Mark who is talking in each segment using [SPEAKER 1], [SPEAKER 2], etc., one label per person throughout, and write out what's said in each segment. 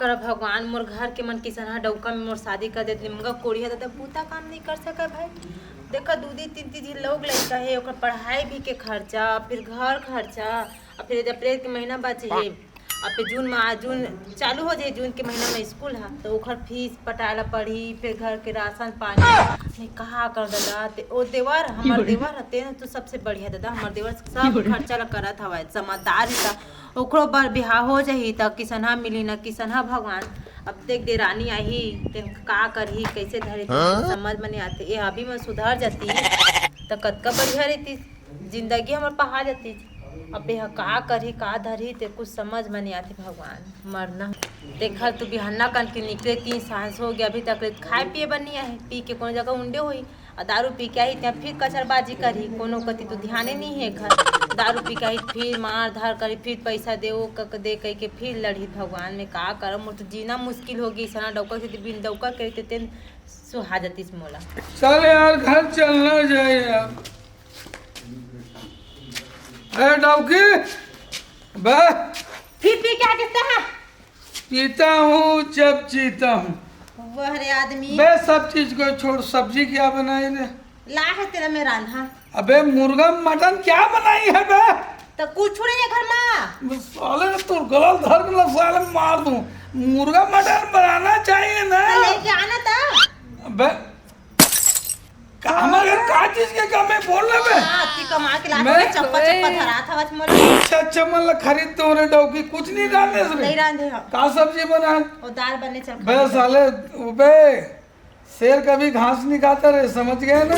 [SPEAKER 1] कर भगवान मोर घर के मन किसान डौका में मोर शादी कर देते मंगा कोड़िया दादा पूता काम नहीं कर सका भाई। देखा दूधी तीन तीन लोग लड़का है ओकर पढ़ाई भी के खर्चा फिर घर खर्चा और फिर अप्रैल के महीना बचे है और फिर जून चालू हो जाए जून के महीना में स्कूल है तो ओकर फीस पटाला पड़ी फिर घर के राशन पानी कहा कर दादा ओ देवर हमार देवर रहते ना तो सबसे बढ़िया दादा हमार देवर सब खर्चा ला करत हवा समझदार है ओकरो बार बिहार हो जाही त किसनहा मिली न किसनहा भगवान अब देख दे रानी आई तेन का करही कैसे धरे समझ में नहीं आते ये अभी मैं सुधर जाती तो कतका बढ़िया रहती जिंदगी हमार पहा जाती अब यह का करही का धरही ते कुछ समझ में नहीं आती भगवान मरना देखा तू बिहाना कन के निकले 3 सांस हो गया अभी तक खाए पिए बनी है पी के कोनो जगह उंडे हुई और दारू पी के आई त्या फिर कचरबाजी करी कोनो कति तो ध्यान नहीं है घर दारू पी के आई फिर मार धार करी फिर पैसा दे दे कह के फिर लड़ी भगवान में का करम मोर तो जीना मुश्किल हो गई सना डौका से बिन डौका करते तेन सुहा जाती मोला
[SPEAKER 2] चल यार घर चलना जाए यार। अरे डौकी बे
[SPEAKER 1] फिर पी क्या कहता है
[SPEAKER 2] पीता हूँ जब जीता हूँ
[SPEAKER 1] वह रे आदमी
[SPEAKER 2] बे सब चीज को छोड़ सब्जी क्या बनाई ने
[SPEAKER 1] ला है तेरा में रान्हा
[SPEAKER 2] अबे मुर्गा मटन क्या बनाई है बे
[SPEAKER 1] तो कुछ नहीं है घर में
[SPEAKER 2] साले तो गलत धर के साले मार दूं मुर्गा मटन बनाना चाहिए ना
[SPEAKER 1] लेके आना था
[SPEAKER 2] अबे हमारे का चीज के काम है बोल ले बे
[SPEAKER 1] ती कमा के ला के चप्पा चप्पा धरा था बस मोर
[SPEAKER 2] अच्छा मतलब खरीद तो रे डौकी कुछ नहीं डालने से
[SPEAKER 1] नहीं रांधे हम
[SPEAKER 2] का सब्जी बना
[SPEAKER 1] और दाल बनने चल
[SPEAKER 2] बे साले बे शेर कभी घास नहीं खाता रे समझ गए ना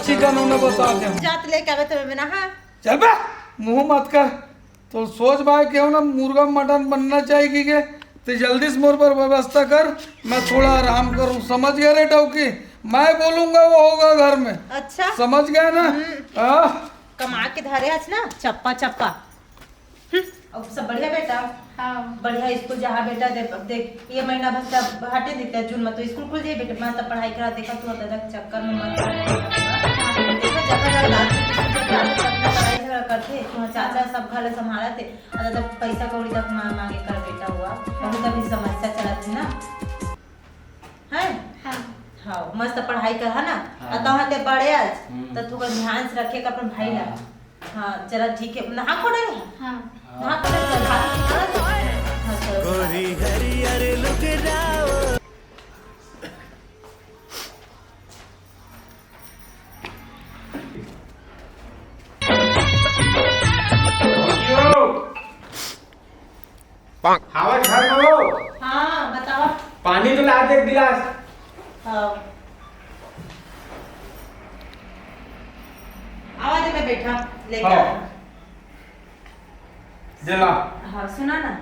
[SPEAKER 2] चिकन होना बता दे
[SPEAKER 1] जात लेके आवे तो मैं ना हां
[SPEAKER 2] चल बे मुंह मत कर तो सोच भाई क्यों ना मुर्गा मटन बनना चाहिए कि तो जल्दी से मोर पर व्यवस्था कर मैं थोड़ा आराम करूं समझ गया रे डौकी मैं बोलूंगा वो होगा घर में
[SPEAKER 1] अच्छा
[SPEAKER 2] समझ गया ना हाँ
[SPEAKER 1] कमा के धरे आज ना चप्पा चप्पा अब सब बढ़िया बेटा हाँ बढ़िया स्कूल जहाँ बेटा देख ये महीना बस हटे दिखता है जून में तो स्कूल खुल जाए बेटा मैं तब पढ़ाई करा देखा तू दादा चक्कर में मत देखा जगह पढ़ाई झगड़ा करते तुम्हारे चाचा सब घर संभाला थे दादा पैसा कौड़ी तक मांगे कर बेटा हुआ बहुत अभी समस्या चला थी ना है हाँ मस्त पढ़ाई कर है ना अतः ते बड़े आज तो थोड़ा ध्यान से रखेगा अपन भाई ला हाँ चला ठीक है नहा को डरे हाँ नहा को
[SPEAKER 3] गोरी हरियर लुक जाओ
[SPEAKER 4] हवा घर में हो
[SPEAKER 1] हाँ बताओ
[SPEAKER 4] पानी तो ला दे एक गिलास
[SPEAKER 1] हाँ आवाज में बैठा लेके
[SPEAKER 4] जला
[SPEAKER 1] हाँ सुना ना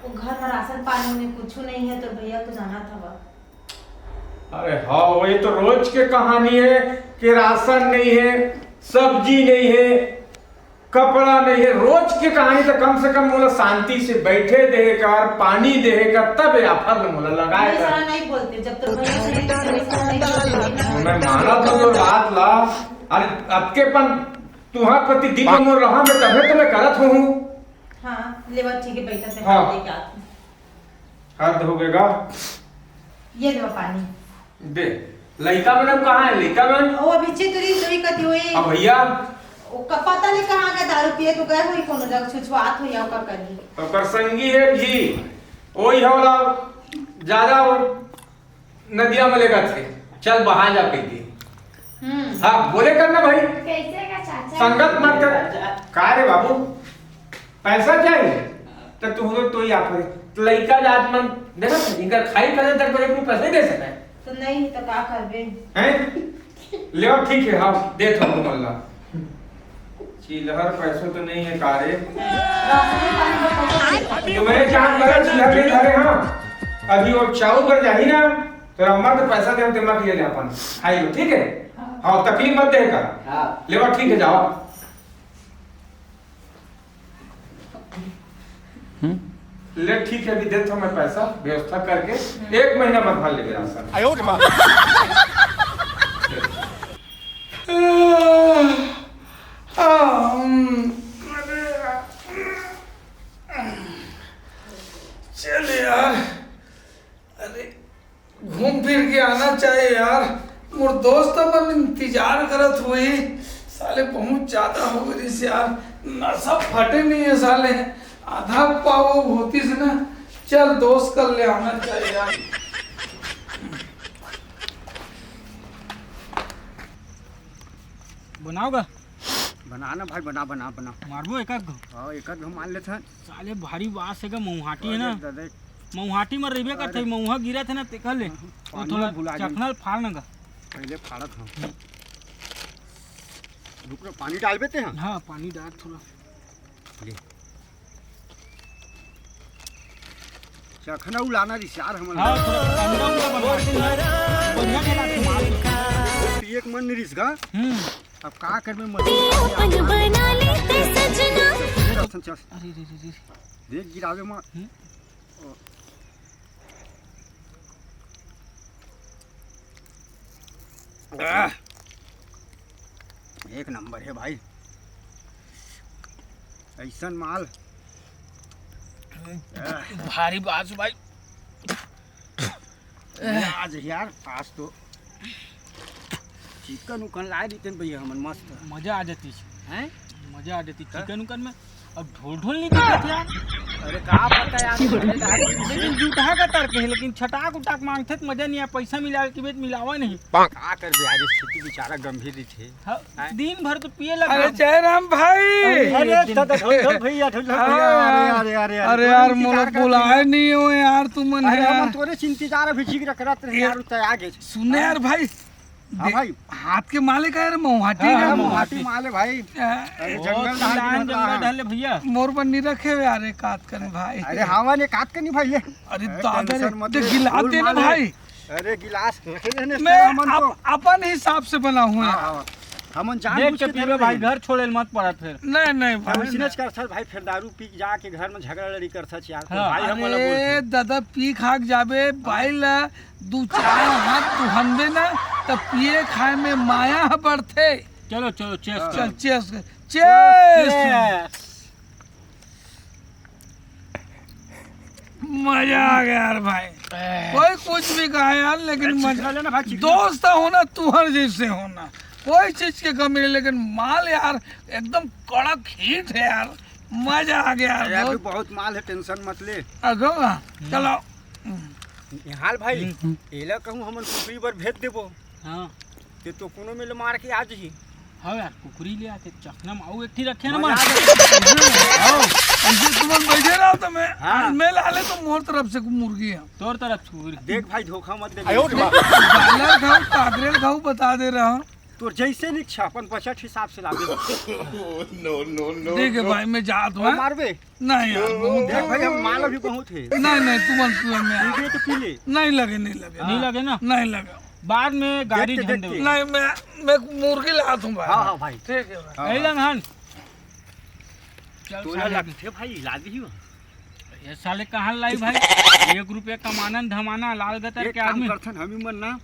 [SPEAKER 1] वो घर में राशन पानी में कुछ नहीं है तो भैया तो जाना था वह
[SPEAKER 4] अरे हाँ वही तो रोज के कहानी है कि राशन नहीं है सब्जी नहीं है कपड़ा नहीं है रोज की कहानी तो कम से कम मोला शांति से बैठे देकर पानी देकर तब आफर में मोला लगाए
[SPEAKER 1] ऐसा नहीं बोलते जब तक भैया से नहीं बोलते
[SPEAKER 4] मैं माना तो जो बात ला अरे अबकेपन तुहा प्रति दिन मोर रहा मैं तबे तो मैं करत हूँ
[SPEAKER 1] हाँ लेवा ठीक है पैसा से
[SPEAKER 4] हाँ।
[SPEAKER 1] लेके आते
[SPEAKER 4] हद हो गएगा
[SPEAKER 1] ये लो पानी
[SPEAKER 4] दे लड़का मैडम कहाँ है लड़का मैडम
[SPEAKER 1] वो अभी चितरी सोई कती हुई
[SPEAKER 4] अब भैया
[SPEAKER 1] वो पता नहीं कहाँ गए दारू पिए तो गए हुई कोनो जगह छुछवात हुई या ओकर करी
[SPEAKER 4] ओकर संगी है भी ओही होला ज्यादा नदिया में लेगा थे चल बहा जा के हाँ बोले करना भाई
[SPEAKER 5] कैसे का चाचा
[SPEAKER 4] संगत मत कर का रे बाबू पैसा चाहिए तो तू ही आप तो लड़का जात मन देखो इनका खाई करे तक तो एक पैसे दे सकता है
[SPEAKER 1] तो नहीं तो का करबे
[SPEAKER 4] हैं ले ठीक है हाँ दे तो मल्ला चिल्हर पैसों तो नहीं है कारे तुम्हें जान लगा चिल्हर नहीं धरे हाँ अभी वो चाऊ कर जाही ना तो अम्मा तो पैसा दे दिमाग ले ले अपन आई लो ठीक है हाँ तकलीफ मत देगा ले ठीक है जाओ ले ठीक है अभी दे तो मैं पैसा व्यवस्था करके 1 महीना बाद भर लेके राशन
[SPEAKER 2] चल करत हुई साले बहुत ज्यादा हो गई से यार, नशा फटे नहीं है साले, आधा पाव होती से ना। चल दोस्त कर ले आना चाहिए यार।
[SPEAKER 5] बनाओगा
[SPEAKER 6] बनाना भाई, बना बना बना।
[SPEAKER 5] मारबो एक एक
[SPEAKER 6] हाँ एक आध मान लेते हैं।
[SPEAKER 5] साले भारी बास है का मऊहाटी है ना,
[SPEAKER 6] दादा
[SPEAKER 5] मऊहाटी में रहबे करते मऊहा गिरा थे ना तेकर ले वो
[SPEAKER 6] पानी
[SPEAKER 5] थोड़ा
[SPEAKER 6] में भुला जाए।
[SPEAKER 5] चखनल फाड़ ना का।
[SPEAKER 6] पहले फाड़त हूँ। रुक रो, पानी डाल देते हैं।
[SPEAKER 5] हाँ पानी डाल थोड़ा।
[SPEAKER 6] ले चखना उलाना रिसार हम
[SPEAKER 5] हाँ थोड़ा अंडा उंडा बनवा के बढ़िया खिला के मार।
[SPEAKER 6] एक मन रिस गा। अब का करबे
[SPEAKER 7] अपन बना लेते सजना।
[SPEAKER 5] अरे रे रे रे
[SPEAKER 6] देख गिरावे मां। एक नंबर है भाई, ऐसन माल।
[SPEAKER 5] भारी बास भाई।
[SPEAKER 6] आज यार आज तो चिकन उकन ला देते भैया हमन मस्त।
[SPEAKER 5] मजा आ जाती
[SPEAKER 6] हैं?
[SPEAKER 5] मजा आ जाती चिकन उकन में। अब ढोल ढोल नहीं दिखत यार।
[SPEAKER 6] अरे का पता यार।
[SPEAKER 5] लेकिन जूठा का तर्क है, लेकिन छटाक उटाक मांगते तो मजा नहीं आया। पैसा मिला के बेच मिलावा नहीं।
[SPEAKER 6] का कर बे यार, स्थिति बेचारा गंभीर ही थे।
[SPEAKER 5] हाँ, दिन भर तो पिए लगा।
[SPEAKER 2] अरे जयराम भाई,
[SPEAKER 6] अरे दादा ढोल भैया
[SPEAKER 2] अरे यार मोला बुलाए नहीं हो यार तुमन
[SPEAKER 6] अरे
[SPEAKER 2] है।
[SPEAKER 6] हम तोरे चिंतजार अभी जिक्र करत रहे यार, त आगे
[SPEAKER 2] सुने यार भाई,
[SPEAKER 6] हाँ भाई
[SPEAKER 2] हाथ के मालिक है यार मऊहाटी
[SPEAKER 5] हाँ,
[SPEAKER 2] का।
[SPEAKER 5] हाँ,
[SPEAKER 6] माटी माले भाई। अरे जंगल
[SPEAKER 5] जंगल ढाले भैया।
[SPEAKER 2] मोर पर नहीं रखे हुए यार एक हाथ कर भाई।
[SPEAKER 6] अरे हवा ने काट के नहीं भाई ले।
[SPEAKER 2] अरे दादा
[SPEAKER 6] टेंशन मत
[SPEAKER 2] रे
[SPEAKER 6] ले,
[SPEAKER 2] गिला
[SPEAKER 6] फूल
[SPEAKER 2] देना
[SPEAKER 6] माले।
[SPEAKER 2] भाई।
[SPEAKER 6] अरे गिलास रखे रहने से
[SPEAKER 2] मैं
[SPEAKER 6] हमन को।
[SPEAKER 2] अपन हिसाब से बना हूँ यार।
[SPEAKER 6] हाँ, हमन जान
[SPEAKER 5] देख
[SPEAKER 6] बुझ
[SPEAKER 5] के
[SPEAKER 6] के
[SPEAKER 5] पीबे भाई, घर छोड़े मत पड़ा फिर।
[SPEAKER 2] नहीं नहीं
[SPEAKER 6] हम
[SPEAKER 2] भाई
[SPEAKER 6] सिनच कर सर भाई, फिर दारू पी के जाके घर में झगड़ा लड़ी कर सच यार। तो
[SPEAKER 5] हाँ,
[SPEAKER 6] भाई हम वाला
[SPEAKER 2] अरे
[SPEAKER 6] बोल
[SPEAKER 2] दादा पी खाक जाबे बाइल दू चार हाथ तुहनबे ना तब पिए खाए में माया बढ़ते।
[SPEAKER 5] चलो चलो चेस
[SPEAKER 2] चल चेस चेस। मजा आ गया यार भाई। कोई कुछ भी कहा यार, लेकिन मजा
[SPEAKER 6] लेना भाई, चिकन।
[SPEAKER 2] दोस्त होना तुहर जैसे होना, कोई चीज के कमी नहीं, लेकिन माल यार एकदम कड़क हीट है यार। मजा आ गया
[SPEAKER 6] अरे
[SPEAKER 2] यार
[SPEAKER 6] अभी
[SPEAKER 2] बहुत।
[SPEAKER 6] बहुत माल है, टेंशन मत ले।
[SPEAKER 2] अगो चलो
[SPEAKER 6] हाल भाई एला कहूँ हमन कुकरी पर भेज देबो
[SPEAKER 5] हाँ
[SPEAKER 6] ते तो कोनो में मार के आ जी।
[SPEAKER 5] हाँ यार कुकरी ले आते चखना में आऊ एक थी रखे ना
[SPEAKER 6] मजा
[SPEAKER 5] मार।
[SPEAKER 6] आ
[SPEAKER 2] आओ ऐसे तुम बैठे रहो तो
[SPEAKER 5] हाँ।
[SPEAKER 2] मैं ला ले तो मोर तरफ से मुर्गी है।
[SPEAKER 5] तोर तरफ कुकरी।
[SPEAKER 6] देख भाई धोखा मत दे।
[SPEAKER 2] ब्रायलर खाओ काकरेल खाओ बता दे रहा हूँ।
[SPEAKER 6] तो जैसे नहीं इच्छा अपन बजट हिसाब से लागे।
[SPEAKER 2] ठीक है भाई मैं जात हूँ।
[SPEAKER 6] मारबे
[SPEAKER 2] नहीं यार बहुत
[SPEAKER 6] देख भाई हम माल अभी बहुत है।
[SPEAKER 2] नहीं नहीं तुम में
[SPEAKER 6] पीबे तो पी ले।
[SPEAKER 2] नहीं लगे नहीं लगे
[SPEAKER 5] नहीं लगे ना,
[SPEAKER 2] नहीं लगे।
[SPEAKER 5] बाद में गाड़ी
[SPEAKER 6] देख के,
[SPEAKER 5] झंडे
[SPEAKER 6] देख के।
[SPEAKER 2] नहीं मैं मुर्गी ला दूँ भाई।
[SPEAKER 6] हाँ हाँ भाई
[SPEAKER 2] ठीक है भाई।
[SPEAKER 5] ऐ लंघन चल
[SPEAKER 6] तो
[SPEAKER 5] साले,
[SPEAKER 6] लगते भाई ला दी हो।
[SPEAKER 5] ये साले कहाँ लाई भाई। 1 रुपया कमाना धमाना लाल गतर
[SPEAKER 6] एक
[SPEAKER 5] के
[SPEAKER 6] काम
[SPEAKER 5] आदमी
[SPEAKER 6] करथन हमी मन ना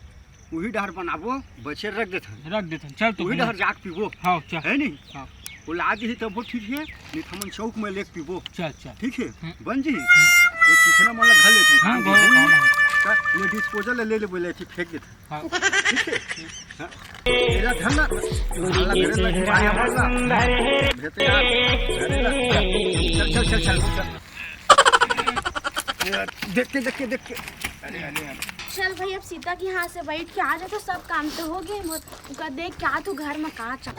[SPEAKER 6] वही डहर बनाबो बचे रख देथन।
[SPEAKER 5] रख देते चल तू
[SPEAKER 6] वही डहर जाक पीबो
[SPEAKER 5] हाँ चल
[SPEAKER 6] है नहीं।
[SPEAKER 5] हाँ
[SPEAKER 6] वो ला दी तब वो ठीक है, नहीं तो हमन चौक में लेके पीबो
[SPEAKER 5] चल चल।
[SPEAKER 6] ठीक है बन जी। ये चिकना वाला घर लेते
[SPEAKER 5] हाँ
[SPEAKER 6] ये डिस्पोजल ले ले बोले ठीक फेंक देते।
[SPEAKER 5] हाँ
[SPEAKER 6] ठीक है हाँ। तेरा धन ना वाला घर में पाया वाला भेते यार। चल चल चल चल देख के देख के। अरे अरे अरे
[SPEAKER 7] चल भाई अब सीता के यहाँ से बैठ के आ जा तो सब काम तो हो गए। उनका देख क्या तू घर में कहा चल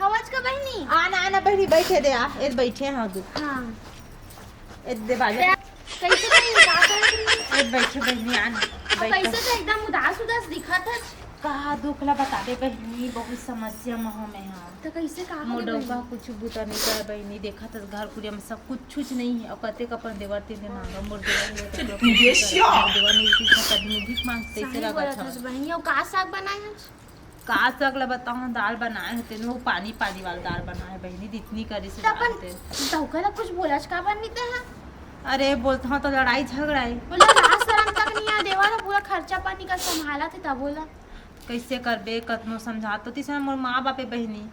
[SPEAKER 7] हवज का बहनी।
[SPEAKER 1] आना आना बहनी बैठे दे आ ए बैठे हाँ दू
[SPEAKER 7] हाँ
[SPEAKER 1] ए दे बाजा
[SPEAKER 7] कैसे बहनी का कर रही है?
[SPEAKER 1] ए बैठे बहनी आना
[SPEAKER 7] कैसे तो एकदम उदास उदास दिखा था।
[SPEAKER 1] कहा दुखला बता दे बहनी, बहुत समस्या में हूँ मैं। हाँ
[SPEAKER 7] तो कैसे कहा
[SPEAKER 1] मोडौका कुछ बुता नहीं कर बहनी, देखा था घर कुरिया में सब कुछ छुच नहीं है। और कहते कपन देवर तीन दिन मांगा मोर देवर नहीं कदमी भीख मांगते से लगा था।
[SPEAKER 7] बहनी और का साग बनाए हैं?
[SPEAKER 1] का सगला बताऊँ दाल बनाए होते वो पानी पानी वाला दाल बनाए बहनी, इतनी करी से
[SPEAKER 7] तो अपन
[SPEAKER 1] डालते।
[SPEAKER 7] धोखा कुछ बोला का बनते हैं?
[SPEAKER 1] अरे बोलता हूँ तो लड़ाई झगड़ा है।
[SPEAKER 7] बोला लास्ट शर्म तक नहीं आ देवा ना पूरा खर्चा पानी का संभाला थे तब बोला
[SPEAKER 1] कैसे करबे कतनो समझा तो तीसरा मोर माँ बापे बहनी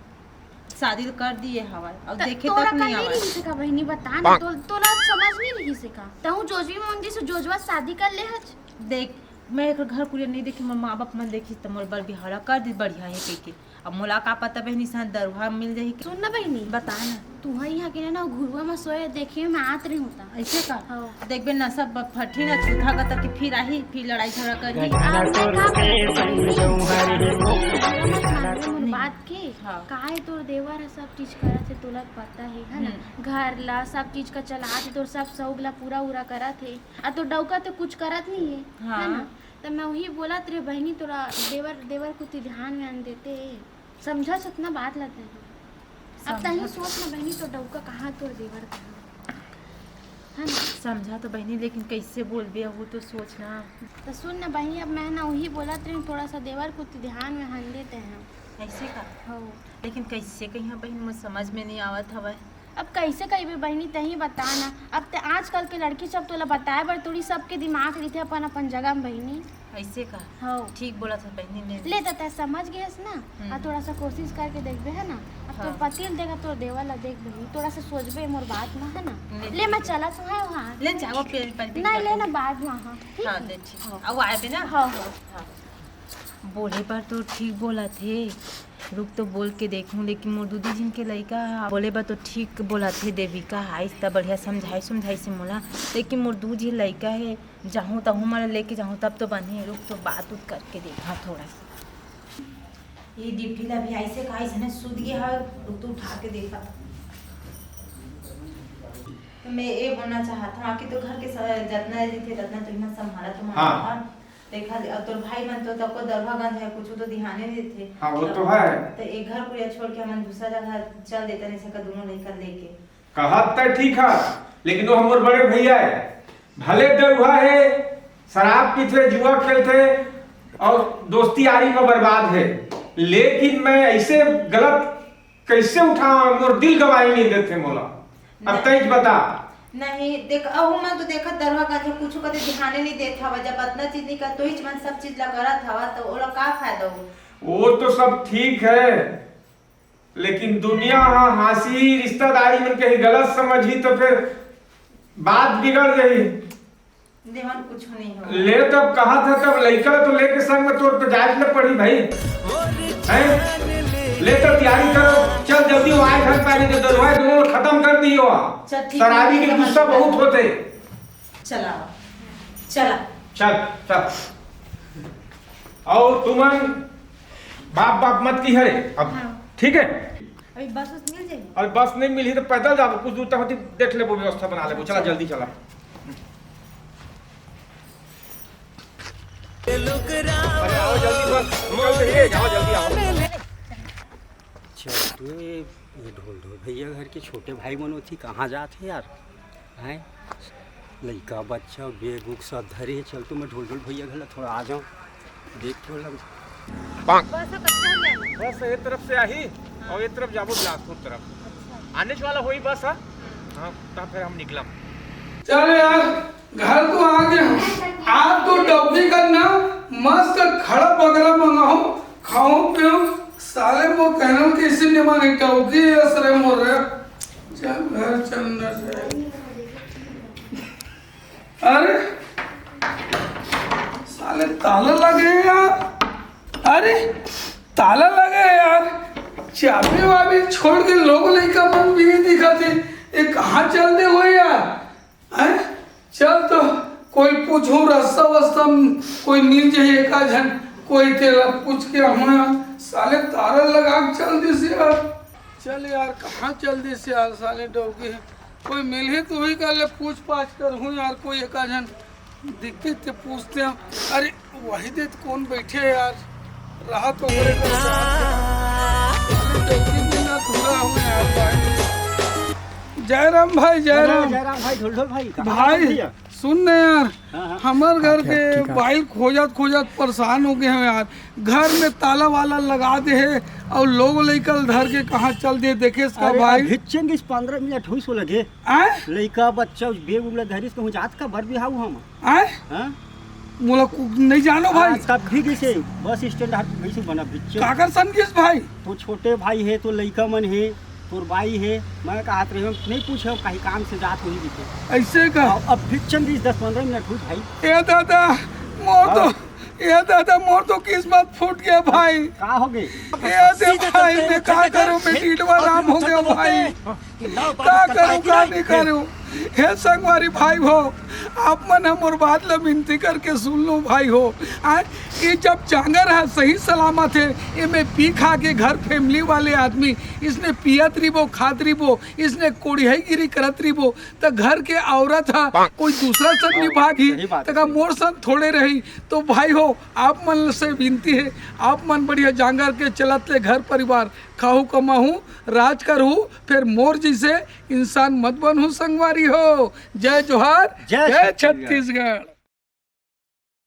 [SPEAKER 1] शादी कर दिए हवा अब देखे
[SPEAKER 7] तोरा
[SPEAKER 1] तक नहीं
[SPEAKER 7] का
[SPEAKER 1] आवा।
[SPEAKER 7] नहीं रही का बहनी बता ना तो तोरा समझ नहीं रही से का तहु जोजवी मंदी से जोजवा शादी कर ले हज।
[SPEAKER 1] देख मैं एक घर कुरियर नहीं देखी, मोर माँ बाप मन देखी तो मोर बर बिहारा कर दी बढ़िया है कह के। अब मोला का पता बहनी सा दरवा मिल जाही।
[SPEAKER 7] सुन ना बहनी,
[SPEAKER 1] बता ना
[SPEAKER 7] तू यहाँ के ना घुरुआ में सोए देखिए मैं आत रही होता
[SPEAKER 1] ऐसे का
[SPEAKER 7] हाँ।
[SPEAKER 1] देखबे ना सब फटी ना छूथा का कि फिर आई फिर लड़ाई झगड़ा करी।
[SPEAKER 7] बात के
[SPEAKER 1] हाँ।
[SPEAKER 7] काहे तोर देवर है सब चीज करत है, तोला पता है ना। घर ला सब चीज का चलात तोर सब सौगला पूरा उरा करत है, आ तो डौका तो कुछ करत नहीं है
[SPEAKER 1] हाँ।
[SPEAKER 7] है ना। तो मैं वही बोला तेरे बहनी तोरा देवर को तू ध्यान में आन देते समझा सतना बात लाते हैं। अब तही सोच ना बहनी तो डौका कहाँ तोर देवर कहाँ है ना।
[SPEAKER 1] समझा तो बहनी, लेकिन कैसे बोल भी वो तो सोचना।
[SPEAKER 7] तो सुन ना बहनी, अब मैं ना वही बोला तेरे थोड़ा सा देवर को तू ध्यान में आन देते हैं।
[SPEAKER 1] ऐसे का
[SPEAKER 7] हो
[SPEAKER 1] लेकिन कैसे कहीं बहन मुझे समझ में नहीं आवत हवा।
[SPEAKER 7] अब कैसे कही भी बहनी तही बता ना। अब ते आजकल के लड़की सब तोला बताए बर थोड़ी सबके दिमाग रहते अपन अपन जगह में बहनी।
[SPEAKER 1] ऐसे का
[SPEAKER 7] हो
[SPEAKER 1] ठीक बोला था बहनी ने।
[SPEAKER 7] ले तो ते समझ गए ना। और थोड़ा सा कोशिश करके देखबे है ना। अब तोर पति देगा तोर देवर ला देख बहनी, थोड़ा सा सोचबे मोर बात में है ना। ले मैं चला तो है वहाँ
[SPEAKER 1] ले जाओ पेड़ पर
[SPEAKER 7] नहीं लेना बाद में हाँ ठीक
[SPEAKER 1] हाँ
[SPEAKER 7] है?
[SPEAKER 1] दे ठीक अब आए भी ना।
[SPEAKER 7] हाँ हाँ
[SPEAKER 1] हाँ बोले पर तो ठीक बोला थे, रुक तो बोल के देखूं। लेकिन मोर दीदी जिन के लड़का बोले बा तो ठीक बोला थे देविका हाई इतना बढ़िया समझाई से मोला। लेकिन मोर दू जी लड़का है जाऊँ तहूँ मैं लेके जाऊँ तब तो बने। रुक तो बात उत करके देखा थोड़ा सा। ये डिप्टीला भी ऐसे का ऐसे सूद गया है, रुक तो उठा के देखा। तो मैं ये बोलना चाहता हूँ कि तो घर के जितना थे उतना तो इतना संभाला तुम्हारा।
[SPEAKER 4] हाँ।
[SPEAKER 1] देखा तो भाई मन तो तब को दरभागंज है कुछ तो ध्यान नहीं देते।
[SPEAKER 4] हाँ वो तो है।
[SPEAKER 1] तो एक घर पूरा छोड़ के हम दूसरा जगह चल देते नहीं सका दोनों लेकर लेके।
[SPEAKER 4] कहा तो ठीक है, लेकिन वो हमारे बड़े भैया है, भले दरुआ है, शराब पीते जुआ खेलते और दोस्ती यारी में बर्बाद है, लेकिन मैं ऐसे गलत कैसे उठाऊं, मोर दिल गवाही नहीं देते मोला। अब तेज बता।
[SPEAKER 1] नहीं देख अहू मन तो देखा दरभागंज कुछ कदे ध्यान नहीं देता हवा। जब इतना चीज नहीं कर तो ही मन सब चीज लगा था तो ओला का फायदा हो।
[SPEAKER 4] वो तो सब ठीक है, लेकिन दुनिया हंसी रिश्तेदारी में कहीं गलत समझी तो फिर बात बिगड़ गई।
[SPEAKER 1] देवन कुछ नहीं हो।
[SPEAKER 4] ले तब कहा था तब लड़का तो लेके संग में तोड़ तो जायज न पड़ी भाई हैं? ले तो तैयारी करो, चल जल्दी वो आए घर पानी के दरवाजा दोनों खत्म कर दियो। शराबी के गुस्सा बहुत होते।
[SPEAKER 1] चला चला
[SPEAKER 4] चल चल और तुमन बाप बाप मत की हरे अब ठीक है।
[SPEAKER 1] अभी बस मिल जाएगी।
[SPEAKER 4] और बस नहीं मिली तो पैदल जाओ, कुछ दूर तक होती देख ले वो व्यवस्था बना ले। चला जल्दी चला। अरे आओ जल्दी बस जाओ जल्दी आओ।
[SPEAKER 6] चल ये ढोल भैया घर के छोटे भाई मनो थी कहाँ जाते यार हैं। लड़का बच्चा बेग उग सब धरे। चल तो मैं ढोल भैया घर थोड़ा आ जाऊँ देख के लग।
[SPEAKER 4] बस ये तरफ से आई और ये तरफ जाबो बिलासपुर तरफ आने वाला होई बस। हाँ तब फिर हम निकला।
[SPEAKER 2] चल यार घर तो आ गया हूँ। आप तो डब्बी करना मस्त खड़ा बगरा मंगाओ खाओ पियो। साले वो कहना कि इसी ने मांगे टौकी असरे मोर रहे। चल घर चलना चाहिए। अरे साले ताला लगे यार। अरे ताला लगे यार। चाबी वाबी छोड़ के लोग लड़का मन भी दिखाते। ये कहाँ चलते हो यार हैं? चल तो कोई पूछूं रास्ता वास्ता कोई मिल जाए एक आधन कोई तेरा पूछ के हम साले तारा लगा के चल दी से यार। चल यार कहाँ चल दी से यार साले डोगी कोई मिल ही तो ही कर ले पूछ पाछ कर हूँ यार। कोई एक आधन दिखते थे पूछते हैं। अरे वही दे कौन बैठे यार रहा तो थोड़ा हूँ यार भाई। जयराम भाई जयराम
[SPEAKER 6] भाई ढोल भाई
[SPEAKER 2] भाई सुन न यार
[SPEAKER 6] हाँ।
[SPEAKER 2] हमार घर के बाइल खोजत परेशान हो गए हैं यार। घर में ताला वाला लगा दे है और लोग लेकर धर के कहाँ चल दे देखे इसका भाई।
[SPEAKER 6] भिक्षन 15 मिनट हुई सो लगे लड़का बच्चा बेग उगला धरिस कहूँ जात का भर बिहाऊ हम
[SPEAKER 2] आए
[SPEAKER 6] हाँ?
[SPEAKER 2] मोला नहीं जानो भाई।
[SPEAKER 6] तब भी कैसे बस स्टैंड वैसे बना भिक्षन
[SPEAKER 2] काकर सन किस भाई।
[SPEAKER 6] तो छोटे भाई है तो लड़का मन है तोर बाई है। मैं कहा रहे नहीं पूछे कहीं काम से जात हुई दिखे
[SPEAKER 2] ऐसे का।
[SPEAKER 6] अब भिक्षन 10-15 मिनट हुई भाई।
[SPEAKER 2] ए दादा मोर तो ये दादा मोर तो किस्मत फूट गया भाई।
[SPEAKER 5] का हो गई?
[SPEAKER 2] ये दे भाई मैं क्या करूं, मैं टीटवा राम हो गया भाई, क्या करूं क्या नहीं करूं। हे संगवारी भाई हो, आप मन हमर बात ला विनती करके सुन लो भाई हो। ये जब चांगर है सही सलामत है, ये में पी खा के घर फैमिली वाले आदमी इसने पियत रिबो खात रिबो, इसने कोड़ियाईगिरी करत रिबो, तो घर के औरत है कोई दूसरा सन निभागी तका मोर सन थोड़े रही। तो भाई हो आप मन से विनती है, आप मन बढ़िया जांगर के चलत ले घर परिवार खाहू कमाहू राज करू, फिर मोर जैसे इंसान मत बनहू संगवारी हो। जय जोहार, जय छत्तीसगढ़।